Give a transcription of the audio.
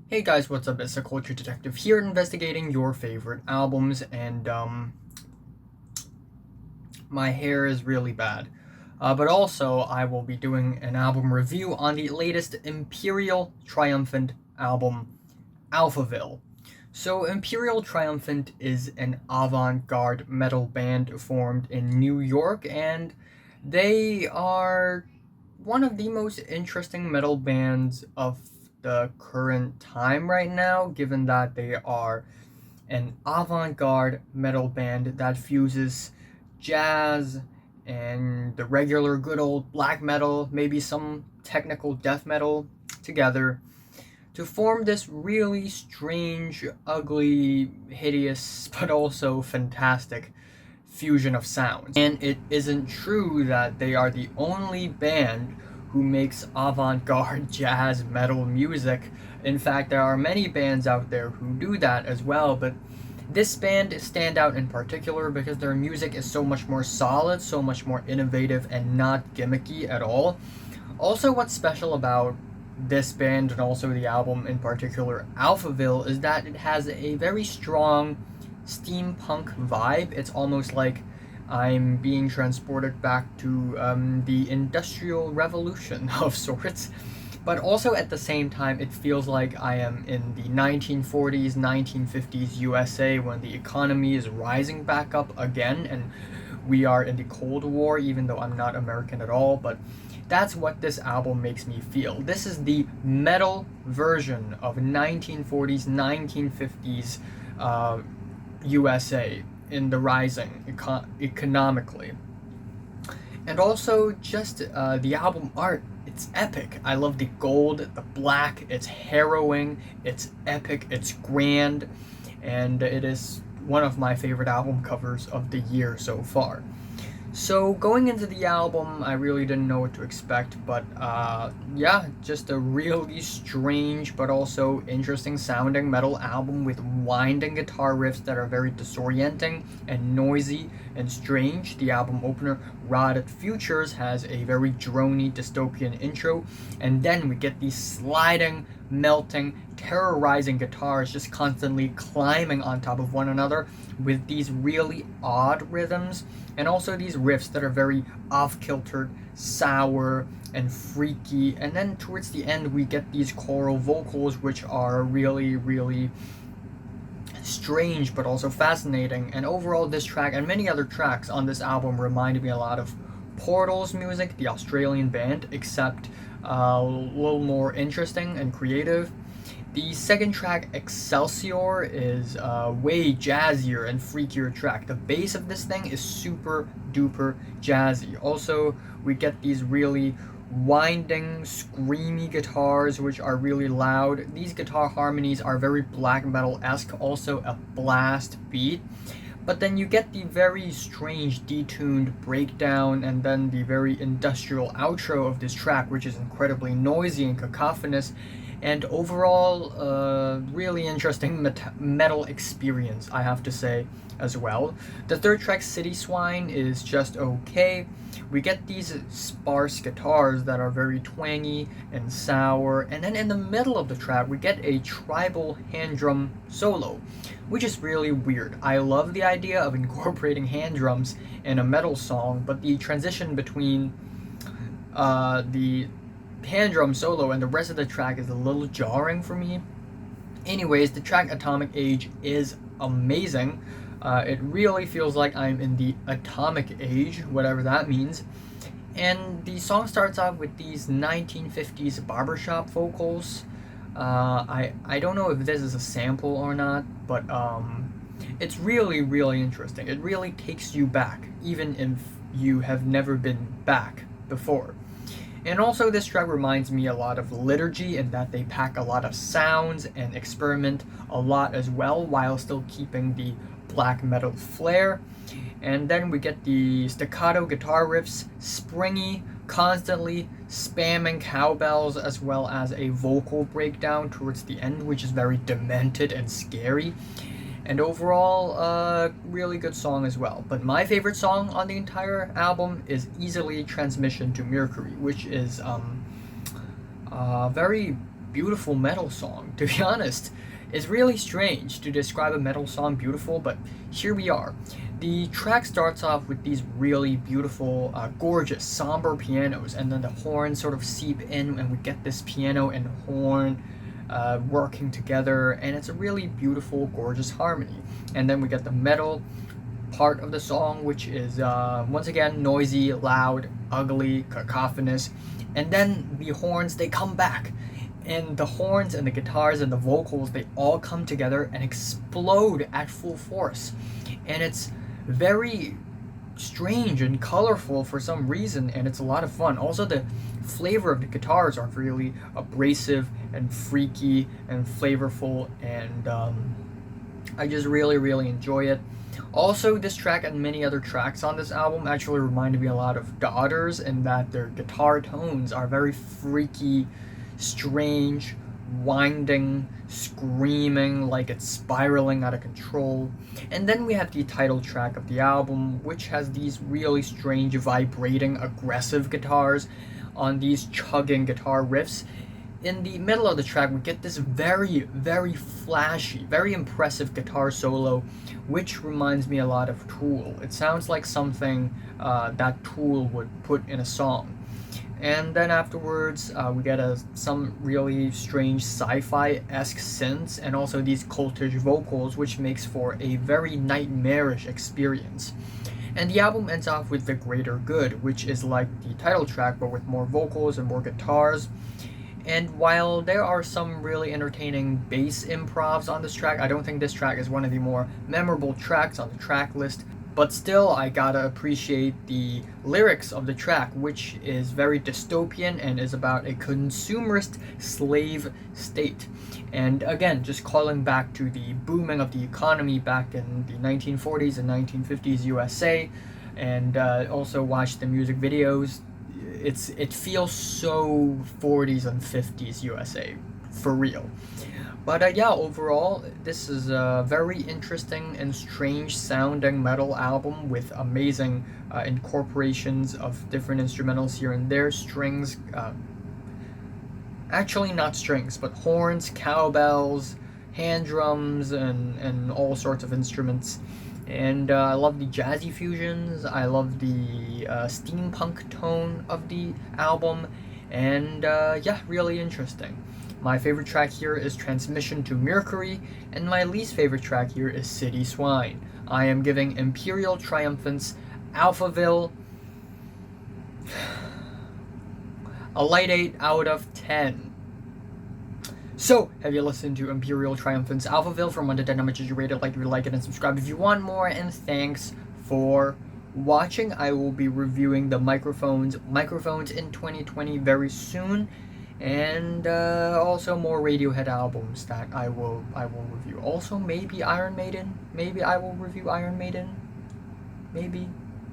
Hey guys, what's up? It's the Culture Detective here, investigating your favorite albums, and my hair is really bad. But also, I will be doing an album review on the latest Imperial Triumphant album, Alphaville. So, Imperial Triumphant is an avant-garde metal band formed in New York, and they are one of the most interesting metal bands of the current time right now, given that they are an avant-garde metal band that fuses jazz and the regular good old black metal, maybe some technical death metal together to form this really strange, ugly, hideous, but also fantastic fusion of sounds. And it isn't true that they are the only band who makes avant-garde jazz metal music. In fact, there are many bands out there who do that as well, but this band stand out in particular because their music is so much more solid, so much more innovative, and not gimmicky at all. Also, what's special about this band and also the album in particular, Alphaville, is that it has a very strong steampunk vibe. It's almost like I'm being transported back to the Industrial Revolution of sorts. But also at the same time, it feels like I am in the 1940s, 1950s USA when the economy is rising back up again and we are in the Cold War, even though I'm not American at all. But that's what this album makes me feel. This is the metal version of 1940s, 1950s USA in the rising economically. And also just the album art, it's epic. I love the gold, the black, it's harrowing, it's epic, it's grand, and it is one of my favorite album covers of the year so far. So going into the album, I really didn't know what to expect, but yeah, just a really strange but also interesting sounding metal album with winding guitar riffs that are very disorienting and noisy and strange. The album opener, Rotted Futures, has a very drony dystopian intro, and then we get these sliding, melting, terrorizing guitars just constantly climbing on top of one another with these really odd rhythms, and also these riffs that are very off-kiltered, sour, and freaky. And then towards the end we get these choral vocals which are really, really strange but also fascinating. And overall, this track and many other tracks on this album reminded me a lot of Portal's music, the Australian band, except a little more interesting and creative. The second track, Excelsior, is a way jazzier and freakier track. The bass of this thing is super duper jazzy. Also, we get these really winding, screamy guitars which are really loud. These guitar harmonies are very black metal-esque, also a blast beat. But then you get the very strange detuned breakdown and then the very industrial outro of this track, which is incredibly noisy and cacophonous, and overall really interesting metal experience, I have to say, as well. The third track, City Swine, is just okay. We get these sparse guitars that are very twangy and sour, and then in the middle of the track we get a tribal hand drum solo, which is really weird. I love the idea of incorporating hand drums in a metal song, but the transition between the hand drum solo and the rest of the track is a little jarring for me. Anyways, the track Atomic Age is amazing. It really feels like I'm in the atomic age, whatever that means. And the song starts off with these 1950s barbershop vocals. I don't know if this is a sample or not, but it's really, really interesting. It really takes you back, even if you have never been back before. And also, this track reminds me a lot of Liturgy in that they pack a lot of sounds and experiment a lot as well while still keeping the black metal flair. And then we get the staccato guitar riffs, springy, constantly spamming cowbells, as well as a vocal breakdown towards the end, which is very demented and scary. And overall, really good song as well. But my favorite song on the entire album is easily Transmission to Mercury, which is very beautiful metal song, to be honest. It's really strange to describe a metal song beautiful, but here we are. The track starts off with these really beautiful, gorgeous, somber pianos, and then the horns sort of seep in, and we get this piano and horn working together, and it's a really beautiful, gorgeous harmony. And then we get the metal part of the song, which is once again noisy, loud, ugly, cacophonous, and then the horns, they come back, and the horns and the guitars and the vocals, they all come together and explode at full force, and it's very strange and colorful for some reason, and it's a lot of fun. Also, the flavor of the guitars are really abrasive and freaky and flavorful, and I just really enjoy it. Also, this track and many other tracks on this album actually reminded me a lot of Daughters, in that their guitar tones are very freaky, strange, winding, screaming like it's spiraling out of control. And then we have the title track of the album, which has these really strange, vibrating, aggressive guitars on these chugging guitar riffs. In the middle of the track, we get this very flashy, very impressive guitar solo, which reminds me a lot of Tool. It sounds like something that Tool would put in a song. And then afterwards, we get some really strange sci-fi-esque synths, and also these cultish vocals, which makes for a very nightmarish experience. And the album ends off with The Greater Good, which is like the title track, but with more vocals and more guitars. And while there are some really entertaining bass improvs on this track, I don't think this track is one of the more memorable tracks on the track list. But still, I gotta appreciate the lyrics of the track, which is very dystopian and is about a consumerist slave state. And again, just calling back to the booming of the economy back in the 1940s and 1950s USA, and also watch the music videos. It feels so 40s and 50s USA, for real. But yeah, overall, this is a very interesting and strange sounding metal album with amazing incorporations of different instrumentals here and there. Strings, actually not strings, but horns, cowbells, hand drums, and all sorts of instruments. And I love the jazzy fusions, I love the steampunk tone of the album, and yeah, really interesting. My favorite track here is Transmission to Mercury, and my least favorite track here is City Swine. I am giving Imperial Triumphant's Alphaville a light 8 out of 10. So, have you listened to Imperial Triumphant's Alphaville? From 1 to 10, how much did you rate it? Like if you like it, and subscribe if you want more, and thanks for watching. I will be reviewing the microphones in 2020 very soon, and also more Radiohead albums that I will review. Also, maybe Iron Maiden. Maybe I will review Iron Maiden. Maybe.